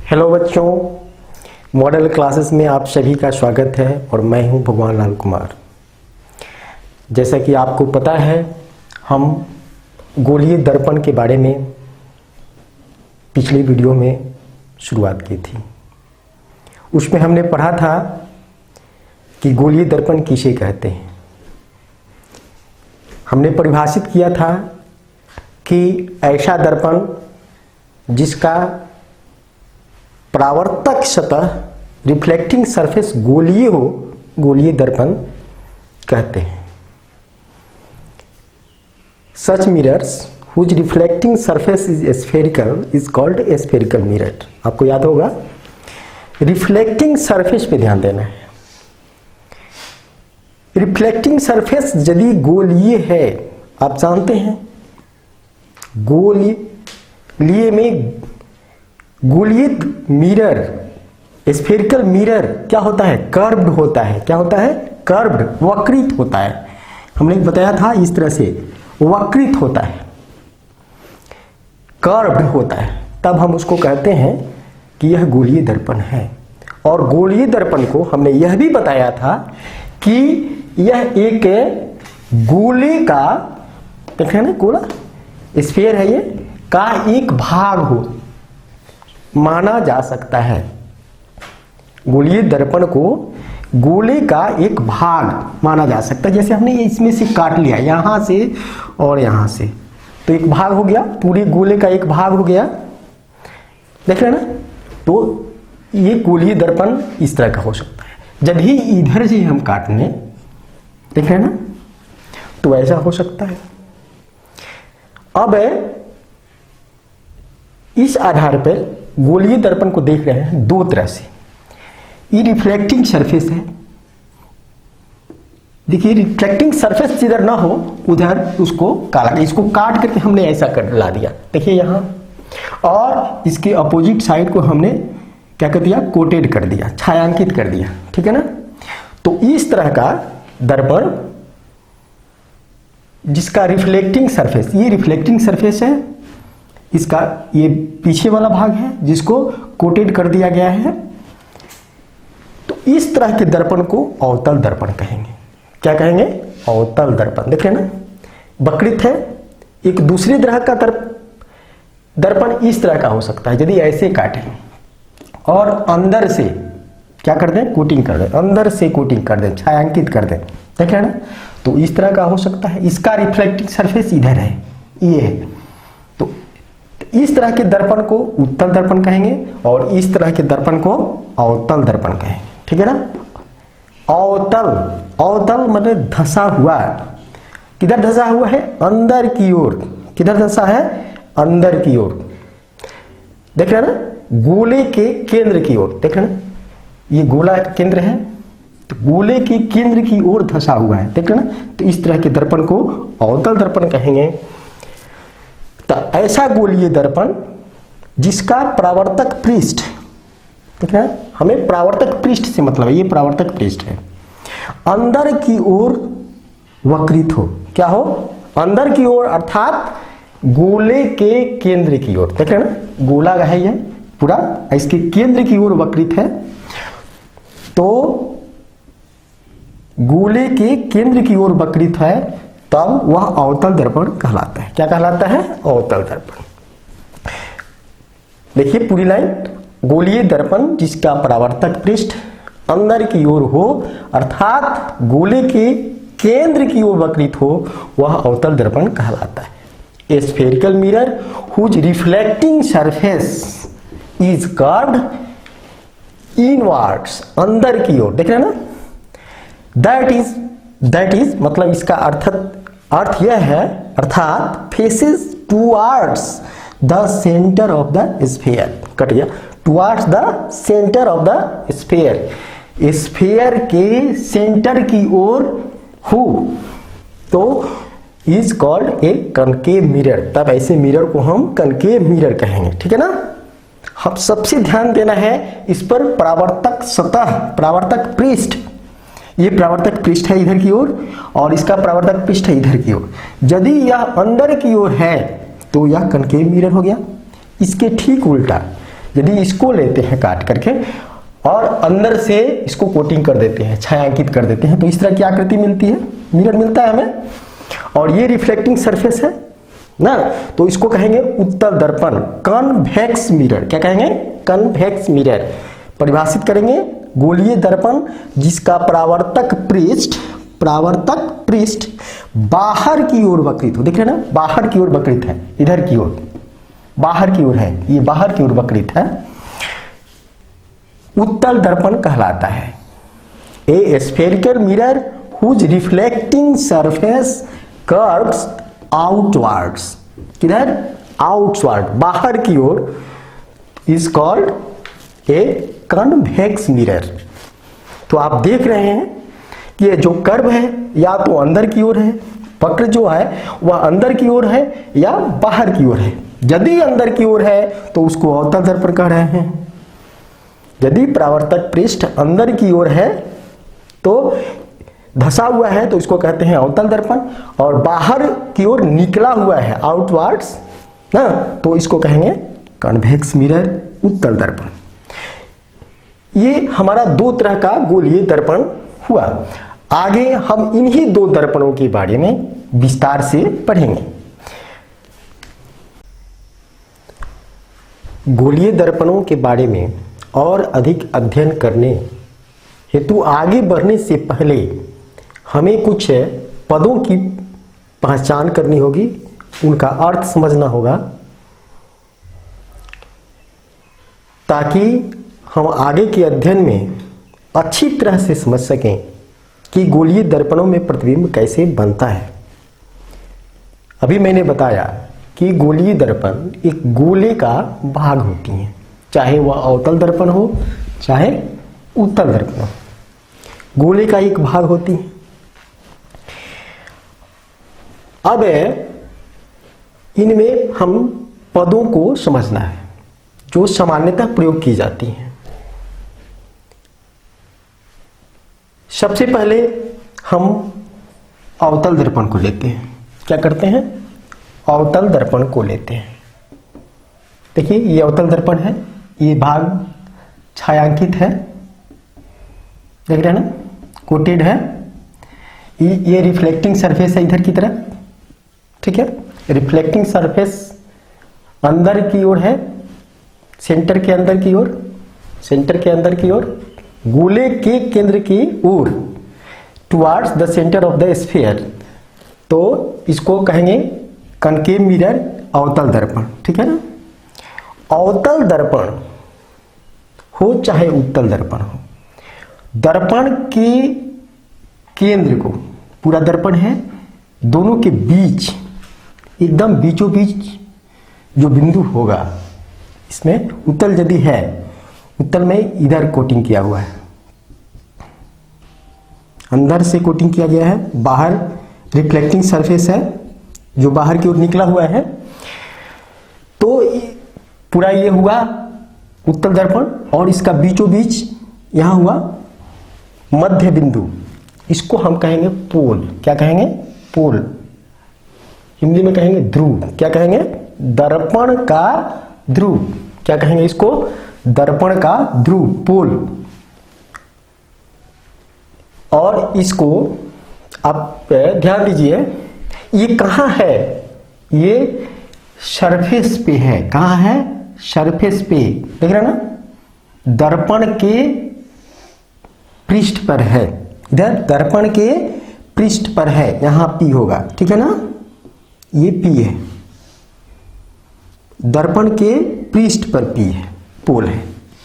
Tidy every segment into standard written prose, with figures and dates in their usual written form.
Hello बच्चों, model classes में आप सभी का स्वागत है और मैं हूं भगवान लाल कुमार। जैसा कि आपको पता है, हम गोलीय दर्पण के बारे में पिछली वीडियो में शुरुआत की थी। उसमें हमने पढ़ा था कि गोलीय दर्पण किसे कहते हैं। हमने परिभाषित किया था कि ऐसा दर्पण जिसका परावर्तक सतह रिफ्लेक्टिंग सरफेस गोलीय हो, गोलीय दर्पण कहते हैं। Such mirrors whose reflecting surface is spherical is called spherical mirror. आपको याद होगा, रिफ्लेक्टिंग सरफेस पे ध्यान देना है। रिफ्लेक्टिंग सरफेस यदि गोलीय है, आप जानते हैं गोलीय में गोलीय मिरर, स्फेरिकल मिरर क्या होता है? कर्व्ड होता है। क्या होता है? कर्व्ड, वक्रित होता है। हमने बताया था इस तरह से वक्रित होता है, कर्व्ड होता है, तब हम उसको कहते हैं कि यह गोलीय दर्पण है। और गोलीय दर्पण को हमने यह भी बताया था कि यह एक गोले का, देख रहे हैं ना, गोला स्फीयर है, ये का एक भाग हो माना जा सकता है। गोलीय दर्पण को गोले का एक भाग माना जा सकता है। जैसे हमने इसमें से काट लिया, यहां से और यहां से, तो एक भाग हो गया, पूरे गोले का एक भाग हो गया, देख रहे हैं ना। तो ये गोलीय दर्पण इस तरह का हो सकता है। जब ही इधर से हम काटने, देख रहे हैं ना, तो ऐसा हो सकता है। अब इस आधार पर गोलीय दर्पण को देख रहे हैं दो तरह से। ये रिफ्लेक्टिंग सरफेस है। देखिए, रिफ्लेक्टिंग सरफेस जिधर ना हो उधर उसको काला, इसको काट करके हमने ऐसा कर ला दिया, देखिए यहां, और इसके अपोजिट साइड को हमने क्या कर दिया? कोटेड कर दिया, छायांकित कर दिया, ठीक है ना। तो इस तरह का दर्पण जिसका रिफ्लेक्टिंग सरफेस, ये रिफ्लेक्टिंग सरफेस है, इसका ये पीछे वाला भाग है जिसको कोटेड कर दिया गया है। तो इस तरह के दर्पण को अवतल दर्पण कहेंगे। क्या कहेंगे? अवतल दर्पण। देख रहे हैं ना, वक्रित है। एक दूसरी तरह का दर्पण इस तरह का हो सकता है, यदि ऐसे काटें और अंदर से क्या कर दें? कोटिंग कर दें, अंदर से कोटिंग कर दें, छायांकित कर दें, देख रहे हैं ना, तो इस तरह का हो सकता है। इसका रिफ्लेक्टिंग सरफेस इधर है, ये है। तो इस तरह के दर्पण को उत्तल दर्पण कहेंगे और इस तरह के दर्पण को अवतल दर्पण कहेंगे, ठीक है ना। अवतल, अवतल मतलब धंसा हुआ। किधर धंसा हुआ है? अंदर की ओर। किधर धंसा है? अंदर की ओर। देख रहे हैं ना, गोले के केंद्र की ओर। देख रहे हैं ना, ये गोला केंद्र है, तो गोले के केंद्र की ओर धंसा हुआ है, देख रहे हैं ना। तो इस तरह के दर्पण को अवतल दर्पण कहेंगे। तो ऐसा गोलीय दर्पण जिसका परावर्तक पृष्ठ, ठीक है, हमें परावर्तक पृष्ठ से मतलब है, ये परावर्तक पृष्ठ है, अंदर की ओर वक्रित हो। क्या हो? अंदर की ओर, अर्थात गोले के केंद्र की ओर। देख रहे हैं ना, गोला है ये पूरा, इसके केंद्र की ओर वक्रित है। तो गोले के केंद्र की ओर वक्रित है, तब वह अवतल दर्पण कहलाता है। क्या कहलाता है? अवतल दर्पण। देखिए पूरी लाइन, गोलीय दर्पण जिसका परावर्तक पृष्ठ अंदर की ओर हो, अर्थात गोले के केंद्र की ओर वक्रित हो, वह अवतल दर्पण कहलाता है। Spherical mirror whose reflecting surface is curved inwards, अंदर की ओर, देख रहे हैं ना। दैट इज मतलब इसका अर्थ यह है, अर्थात faces towards the centre of the sphere. Cut गया, towards the centre of the sphere, sphere के सेंटर की ओर हो, तो is called a concave mirror. तब ऐसे मिरर को हम कनकेव मिरर कहेंगे, ठीक है ना। हम सबसे ध्यान देना है इस पर, परावर्तक सतह, परावर्तक पृष्ठ, ये परावर्तक पृष्ठ है इधर की ओर और इसका परावर्तक पृष्ठ है इधर की ओर। यदि यह अंदर की ओर है तो यह कनकेव मिरर हो गया। इसके ठीक उल्टा यदि इसको लेते हैं काट करके और अंदर से इसको कोटिंग कर देते हैं, छायांकित कर देते हैं, तो इस तरह की आकृति मिलती है, मिरर मिलता है हमें। और ये रिफ्लेक्टिंग सरफेस है ना, तो इसको कहेंगे उत्तल दर्पण, कन्वेक्स मिरर। क्या कहेंगे? Convex mirror. परिभाषित करेंगे, गोलीय दर्पण जिसका परावर्तक पृष्ठ बाहर की ओर वक्रित हो। देख रहे हैं ना, बाहर की ओर वक्रित है, इधर की ओर, बाहर की ओर है, ये बाहर की ओर वक्रित है, उत्तल दर्पण कहलाता है। A spherical mirror whose reflecting surface curves outwards, किधर? आउटवर्ड, बाहर की ओर, is called a convex mirror. तो आप देख रहे हैं कि ये जो कर्व है या तो अंदर की ओर है, वक्र जो है वह अंदर की ओर है या बाहर की ओर है। यदि अंदर की ओर है तो उसको अवतल दर्पण कह रहे हैं। यदि परावर्तक पृष्ठ अंदर की ओर है तो धसा हुआ है तो इसको कहते हैं अवतल दर्पण, और बाहर की ओर निकला हुआ है आउटवर्ड्स ना, तो इसको कहेंगे कन्वेक्स मिरर, उत्तल दर्पण। ये हमारा दो तरह का गोलीय दर्पण हुआ। आगे हम इन्हीं दो दर्पणों के बारे में विस्तार से पढ़ेंगे। गोलीय दर्पणों के बारे में और अधिक अध्ययन करने हेतु आगे बढ़ने से पहले हमें कुछ पदों की पहचान करनी होगी, उनका अर्थ समझना होगा, ताकि हम आगे के अध्ययन में अच्छी तरह से समझ सकें कि गोलीय दर्पणों में प्रतिबिंब कैसे बनता है। अभी मैंने बताया कि गोलीय दर्पण एक गोले का भाग होती हैं, चाहे वह अवतल दर्पण हो चाहे उत्तल दर्पण हो, गोले का एक भाग होती है। अब इनमें हम पदों को समझना है जो सामान्यतः प्रयोग की जाती हैं। सबसे पहले हम अवतल दर्पण को लेते हैं। क्या करते हैं? अवतल दर्पण को लेते हैं। देखिए ये अवतल दर्पण है, ये भाग छायांकित है, देख रहे हैं ना, कोटेड है। ये रिफ्लेक्टिंग सरफेस है इधर की तरफ, ठीक है। रिफ्लेक्टिंग सरफेस अंदर की ओर है, सेंटर के अंदर की ओर, सेंटर के अंदर की ओर, गोले के केंद्र की ओर, towards the centre of the sphere. तो इसको कहेंगे कनकेव मिरर, अवतल दर्पण, ठीक है ना। अवतल दर्पण हो चाहे उत्तल दर्पण हो, दर्पण के केंद्र को, पूरा दर्पण है, दोनों के बीच एकदम बीचों बीच जो बिंदु होगा, इसमें उत्तल यदि है, उत्तल में इधर कोटिंग किया हुआ है, अंदर से कोटिंग किया गया है, बाहर रिफ्लेक्टिंग सरफेस है जो बाहर की ओर निकला हुआ है, तो पूरा ये हुआ उत्तल दर्पण। और इसका बीचों बीच यहां हुआ मध्य बिंदु, इसको हम कहेंगे पोल। क्या कहेंगे? पोल। हिंदी में कहेंगे ध्रुव। क्या कहेंगे? दर्पण का ध्रुव। क्या कहेंगे इसको? दर्पण का ध्रुव, पोल। और इसको आप ध्यान दीजिए, ये कहाँ है? ये सरफेस पे है। कहाँ है? सरफेस पे, देख रहे हैं ना, दर्पण के पृष्ठ पर है, इधर दर्पण के पृष्ठ पर है, यहां P होगा, ठीक है ना, ये P है, दर्पण के पृष्ठ पर P है, पोल है,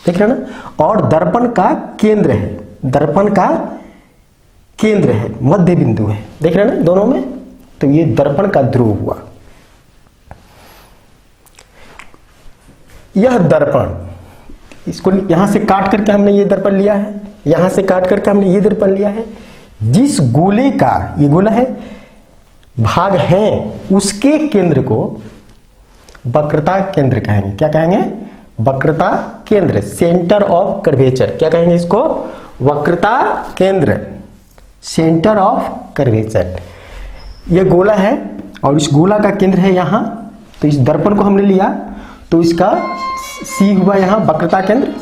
देख रहे हैं ना। और दर्पण का केंद्र है, दर्पण का केंद्र है, मध्य बिंदु है, देख रहे हैं ना दोनों में। तो ये दर्पण का ध्रुव हुआ। यह दर्पण, इसको यहां से काट करके हमने ये दर्पण लिया है, यहां से काट करके हमने ये दर्पण लिया है। जिस गोले का, ये गोला है, भाग है, उसके केंद्र को वक्रता केंद्र कहेंगे। क्या कहेंगे? वक्रता केंद्र, सेंटर ऑफ कर्वेचर। क्या कहेंगे इसको? वक्रता केंद्र, सेंटर ऑफ कर्वेचर। यह गोला है और इस गोला का केंद्र है यहां, तो इस दर्पण को हमने लिया, तो इसका सी हुआ यहाँ वक्रता केंद्र,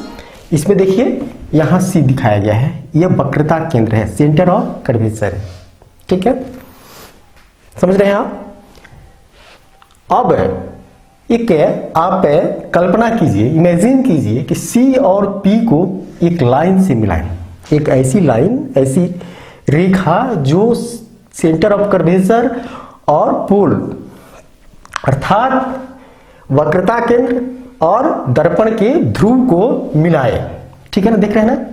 इसमें देखिए यहाँ सी दिखाया गया है, यह वक्रता केंद्र है, सेंटर ऑफ कर्वेचर है। ठीक है, समझ रहे हैं आप। अब एक आप कल्पना कीजिए, इमेजिन कीजिए कि सी और पी को एक लाइन से मिलाएं, एक ऐसी लाइन, ऐसी रेखा जो सेंटर ऑफ कर्वेचर और पोल अर्थात वक्रता केंद्र और दर्पण के ध्रुव को मिलाए। ठीक है ना, देख रहे हैं ना,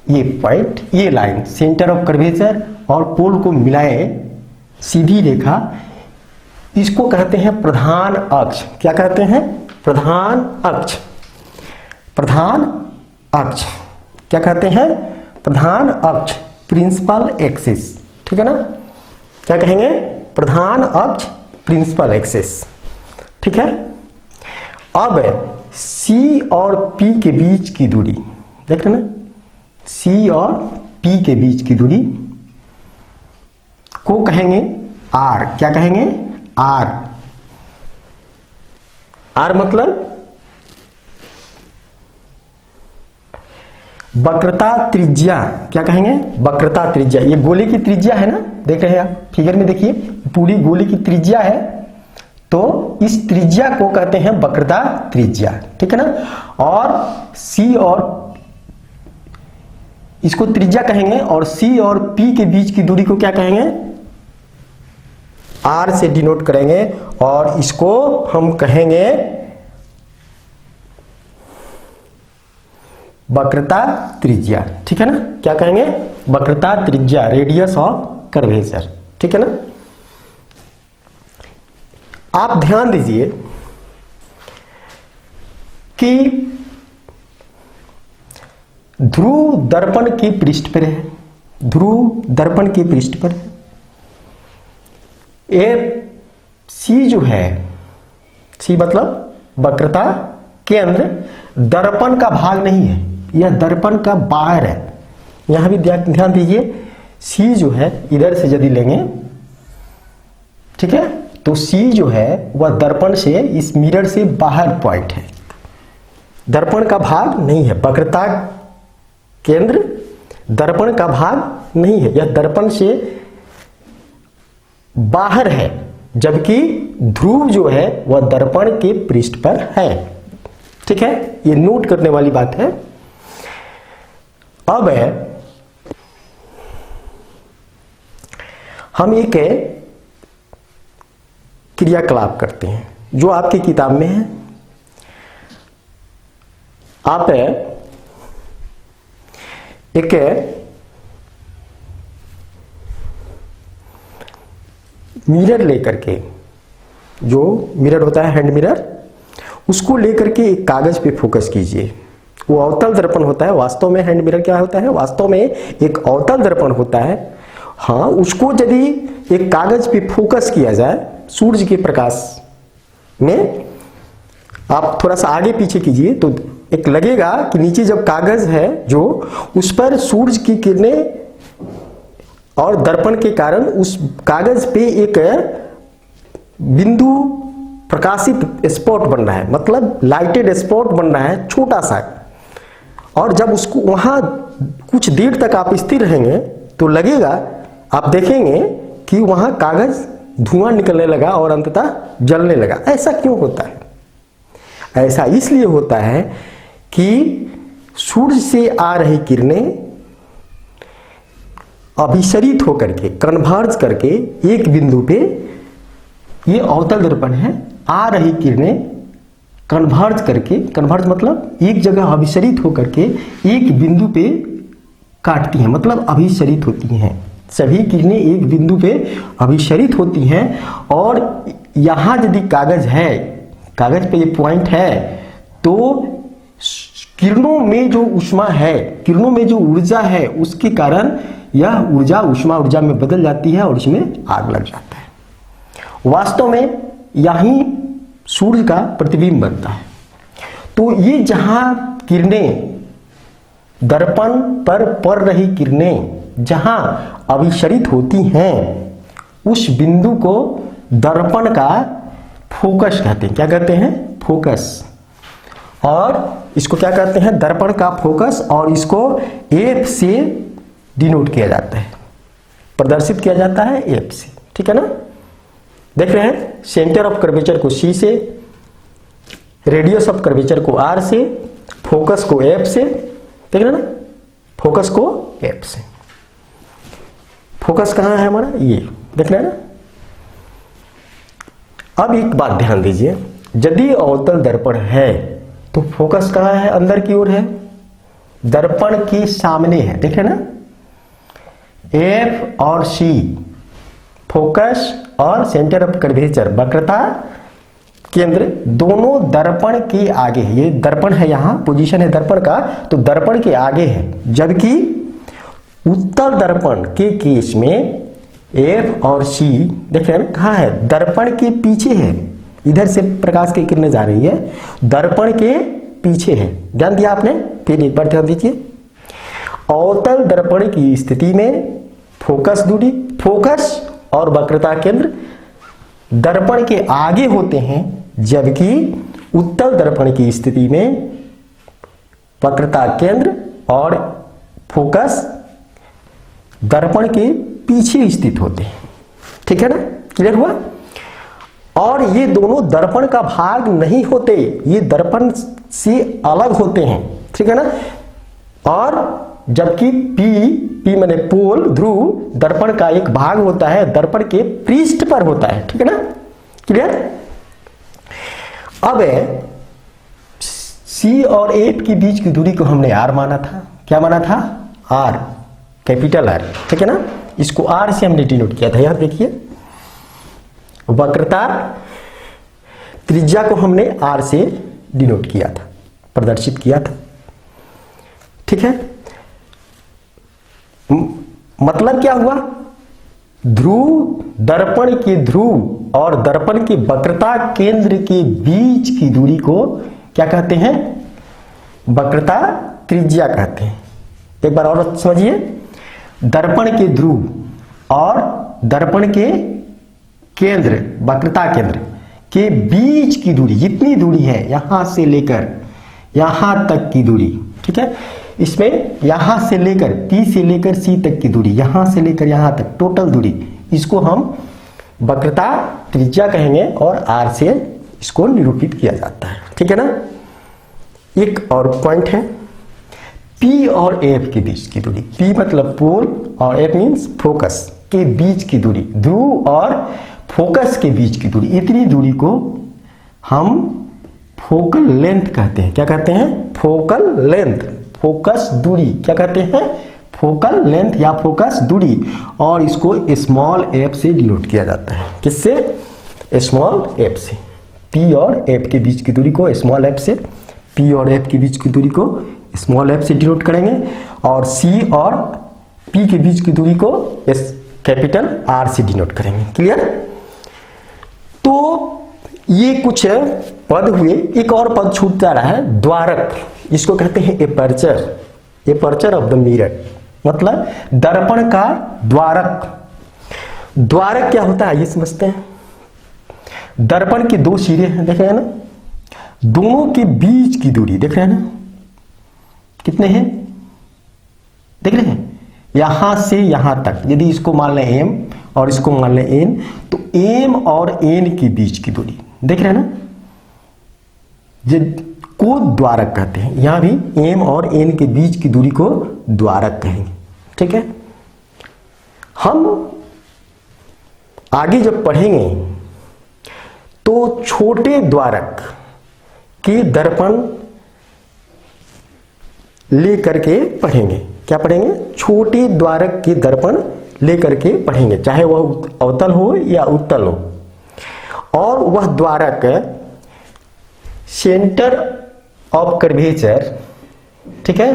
ये पॉइंट, ये लाइन सेंटर ऑफ कर्वेचर और पोल को मिलाए, सीधी रेखा, इसको कहते हैं प्रधान अक्ष। क्या कहते हैं? प्रधान अक्ष। प्रधान अक्ष क्या कहते हैं? प्रधान अक्ष, प्रिंसिपल एक्सिस। ठीक है ना, क्या कहेंगे? प्रधान अक्ष, प्रिंसिपल एक्सिस। ठीक है, अब C और P के बीच की दूरी देख रहे हैं ना, C और P के बीच की दूरी को कहेंगे R। क्या कहेंगे? R। R मतलब वक्रता त्रिज्या। क्या कहेंगे? वक्रता त्रिज्या। ये गोले की त्रिज्या है ना, देख रहे हैं आप फिगर में, देखिए पूरी गोले की त्रिज्या है, तो इस त्रिज्या को कहते हैं वक्रता त्रिज्या। ठीक है ना, और C और इसको त्रिज्या कहेंगे, और C और P के बीच की दूरी को क्या कहेंगे? R से डिनोट करेंगे, और इसको हम कहेंगे वक्रता त्रिज्या। ठीक है ना, क्या कहेंगे? वक्रता त्रिज्या, रेडियस ऑफ कर्वेचर। ठीक है ना, आप ध्यान दीजिए कि ध्रुव दर्पण के पृष्ठ पर है, ध्रुव दर्पण के पृष्ठ पर है। ये C जो है, C मतलब वक्रता केंद्र दर्पण का भाग नहीं है, यह दर्पण का बाहर है। यहां भी ध्यान दीजिए, C जो है इधर से यदि लेंगे, ठीक है, तो C जो है वह दर्पण से, इस मिरर से बाहर पॉइंट है, दर्पण का भाग नहीं है। वक्रता केंद्र दर्पण का भाग नहीं है, यह दर्पण से बाहर है, जबकि ध्रुव जो है वह दर्पण के पृष्ठ पर है। ठीक है, ये नोट करने वाली बात है। अब हम एक क्रियाकलाप करते हैं जो आपकी किताब में है। आप एक मिरर लेकर के, जो मिरर होता है हैंड मिरर, उसको लेकर के एक कागज पे फोकस कीजिए। वो अवतल दर्पण होता है, वास्तव में हैंड मिरर क्या होता है? वास्तव में एक अवतल दर्पण होता है। हाँ, उसको यदि एक कागज पे फोकस किया जाए सूर्य के प्रकाश में, आप थोड़ा सा आगे पीछे कीजिए तो एक लगेगा कि नीचे जब कागज है जो, उस पर सूर्य की किरणें और दर्पण के कारण उस कागज पे एक बिंदु प्रकाशित स्पॉट बन रहा है, मतलब लाइटेड स्पॉट बन रहा है छोटा सा। और जब उसको वहां कुछ देर तक आप स्थिर रहेंगे तो लगेगा, आप देखेंगे कि वहां कागज धुआं निकलने लगा और अंततः जलने लगा। ऐसा क्यों होता है? ऐसा इसलिए होता है कि सूर्य से आ रही किरणें अभिसरित होकर के, कन्वर्ज करके एक बिंदु पे, ये अवतल दर्पण है, आ रही किरणें कन्वर्ज करके, कन्वर्ज मतलब एक जगह अभिसरित होकर के एक बिंदु पे काटती हैं, मतलब अभिसरित होती हैं। सभी किरणें एक बिंदु पे अभिसरित होती हैं, और यहां यदि कागज है, कागज पे ये पॉइंट है, तो किरणों में जो ऊष्मा है, किरणों में जो ऊर्जा है, उसके कारण यह ऊर्जा ऊष्मा ऊर्जा में बदल जाती है और इसमें आग लग जाता है। वास्तव में यही सूर्य का प्रतिबिंब बनता है। तो ये जहां किरणें, दर्पण पर पड़ रही किरणें जहां अभिसरित होती हैं, उस बिंदु को दर्पण का फोकस कहते हैं। क्या कहते हैं? फोकस। और इसको क्या कहते हैं, दर्पण का फोकस, और इसको एफ से डिनोट किया जाता है, प्रदर्शित किया जाता है एफ से, ठीक है ना। देख रहे हैं, सेंटर ऑफ कर्वेचर को सी से, रेडियस ऑफ कर्वेचर को आर से, फोकस को एफ से, देख रहे हैं ना, फोकस को एफ से। फोकस कहां है हमारा, ये देख रहे हैं ना। अब एक बात ध्यान दीजिए, यदि अवतल दर्पण है तो फोकस कहां है, अंदर की ओर है, दर्पण के सामने है, देख रहे हैं ना। एफ और सी फोकस और सेंटर ऑफ कर्वेचर, वक्रता केंद्र, दोनों दर्पण के आगे है। ये दर्पण है, यहां पोजीशन है दर्पण का, तो दर्पण के आगे है। जबकि उत्तल दर्पण के केस में एफ और सी देख रहे हैं कहां है, दर्पण के पीछे है। इधर से प्रकाश की किरणें जा रही है, दर्पण के पीछे है। ध्यान दिया आपने, फिर एक बार ध्यान दीजिए। अवतल दर्पण की स्थिति में फोकस दूरी, फोकस और वक्रता केंद्र दर्पण के आगे होते हैं, जबकि उत्तल दर्पण की स्थिति में वक्रता केंद्र और फोकस दर्पण के पीछे स्थित होते हैं, ठीक है ना। क्लियर हुआ। और ये दोनों दर्पण का भाग नहीं होते, ये दर्पण से अलग होते हैं, ठीक है ना। और जबकि पी माने पोल, ध्रुव दर्पण का एक भाग होता है, दर्पण के पृष्ठ पर होता है, ठीक है ना। क्लियर। अब सी और एफ के बीच की दूरी को हमने आर माना था। क्या माना था, आर, कैपिटल आर, ठीक है ना। इसको आर से हमने डिनोट किया था। यहां देखिए, वक्रता त्रिज्या को हमने आर से डिनोट किया था, प्रदर्शित किया था, ठीक है। मतलब क्या हुआ, ध्रुव, दर्पण के ध्रुव और दर्पण के वक्रता केंद्र के बीच की दूरी को क्या कहते हैं, वक्रता त्रिज्या कहते हैं। एक बार और समझिए, दर्पण के ध्रुव और दर्पण के केंद्र, वक्रता केंद्र के बीच की दूरी, जितनी दूरी है यहां से लेकर यहां तक की दूरी, ठीक है। इसमें यहां से लेकर P से लेकर C तक की दूरी, यहां से लेकर यहां तक टोटल दूरी, इसको हम वक्रता त्रिज्या कहेंगे और R से इसको निरूपित किया जाता है, ठीक है ना। एक और पॉइंट है, P और F के बीच की दूरी, P मतलब पोल और F मीन्स फोकस के बीच की दूरी, ध्रुव और फोकस के बीच की दूरी, इतनी दूरी को हम फोकल लेंथ कहते हैं। क्या कहते हैं, फोकल लेंथ, फोकस दूरी क्या कहते हैं, फोकल लेंथ या फोकस दूरी। और इसको स्मॉल एफ से डिनोट किया जाता है। किससे, स्मॉल एफ से। P और F के बीच की दूरी को स्मॉल एफ से, P और F के बीच की दूरी को स्मॉल एफ से डिनोट करेंगे, और C और P के बीच की दूरी को कैपिटल R से डिनोट करेंगे। क्लियर। तो ये कुछ पद हुए। एक और पद छूट जा रहा है, द्वारक। इसको कहते हैं aperture, aperture of the mirror, मतलब दर्पण का द्वारक। द्वारक क्या होता है ये समझते हैं। दर्पण के दो सिरे हैं, देख रहे हैं ना, दोनों के बीच की दूरी देख रहे हैं ना, कितने हैं, देख रहे हैं, यहां से यहां तक। यदि इसको मान लें m और इसको मान लें n, तो m और n के बीच की दूरी देख रहे हैं ना, को द्वारक कहते हैं। यहां भी m और n के बीच की दूरी को द्वारक कहेंगे, ठीक है। हम आगे जब पढ़ेंगे तो छोटे द्वारक के दर्पण लेकर के पढ़ेंगे। क्या पढ़ेंगे, छोटे द्वारक के दर्पण लेकर के पढ़ेंगे, चाहे वह अवतल हो या उत्तल हो। और वह द्वारक सेंटर ऑफ कर्वेचर, ठीक है,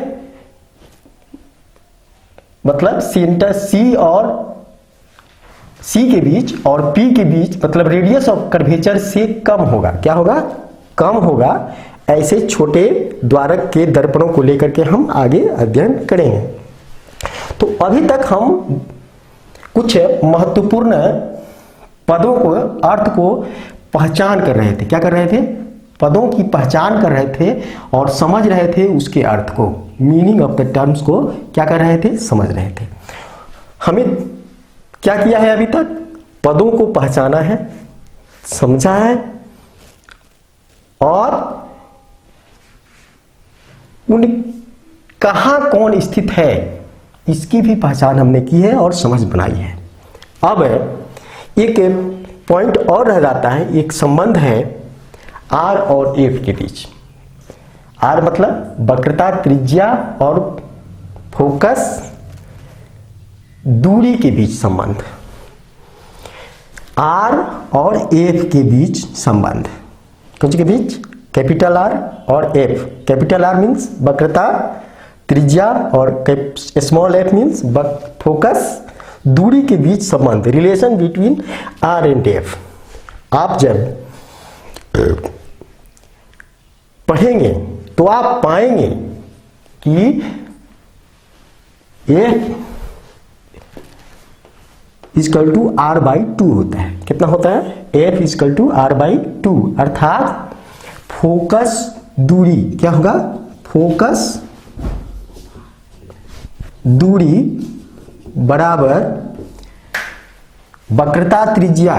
मतलब सेंटर C और C के बीच और P के बीच, मतलब रेडियस ऑफ कर्वेचर से कम होगा। क्या होगा, कम होगा। ऐसे छोटे द्वारक के दर्पणों को लेकर के हम आगे अध्ययन करेंगे। तो अभी तक हम कुछ महत्वपूर्ण पदों को, अर्थ को पहचान कर रहे थे। क्या कर रहे थे, पदों की पहचान कर रहे थे और समझ रहे थे उसके अर्थ को, मीनिंग ऑफ द टर्म्स को क्या कर रहे थे, समझ रहे थे। हमें क्या किया है अभी तक, पदों को पहचाना है, समझा है और उन कहाँ कौन स्थित है इसकी भी पहचान हमने की है और समझ बनाई है। अब एक पॉइंट और रह जाता है, एक संबंध है आर और एफ के बीच। आर मतलब वक्रता त्रिज्या और फोकस दूरी के बीच संबंध, आर और एफ के बीच संबंध, कौन सी के बीच, कैपिटल आर और एफ। कैपिटल आर मीन्स वक्रता त्रिज्या और स्मॉल एफ मीन्स फोकस दूरी के बीच संबंध, relation between R and F. आप जब पढ़ेंगे तो आप पाएंगे कि F equal to R by two होता है। कितना होता है, F equal to R by two, अर्थात फोकस दूरी क्या होगा, फोकस दूरी बराबर वक्रता त्रिज्या,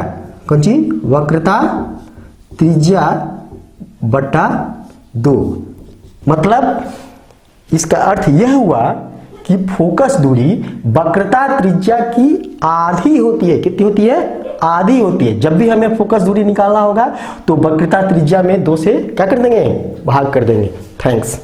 कौन सी, वक्रता त्रिज्या बटा 2। मतलब इसका अर्थ यह हुआ कि फोकस दूरी वक्रता त्रिज्या की आधी होती है। कितनी होती है, आधी होती है। जब भी हमें फोकस दूरी निकालना होगा तो वक्रता त्रिज्या में 2 से क्या कर देंगे, भाग कर देंगे। थैंक्स।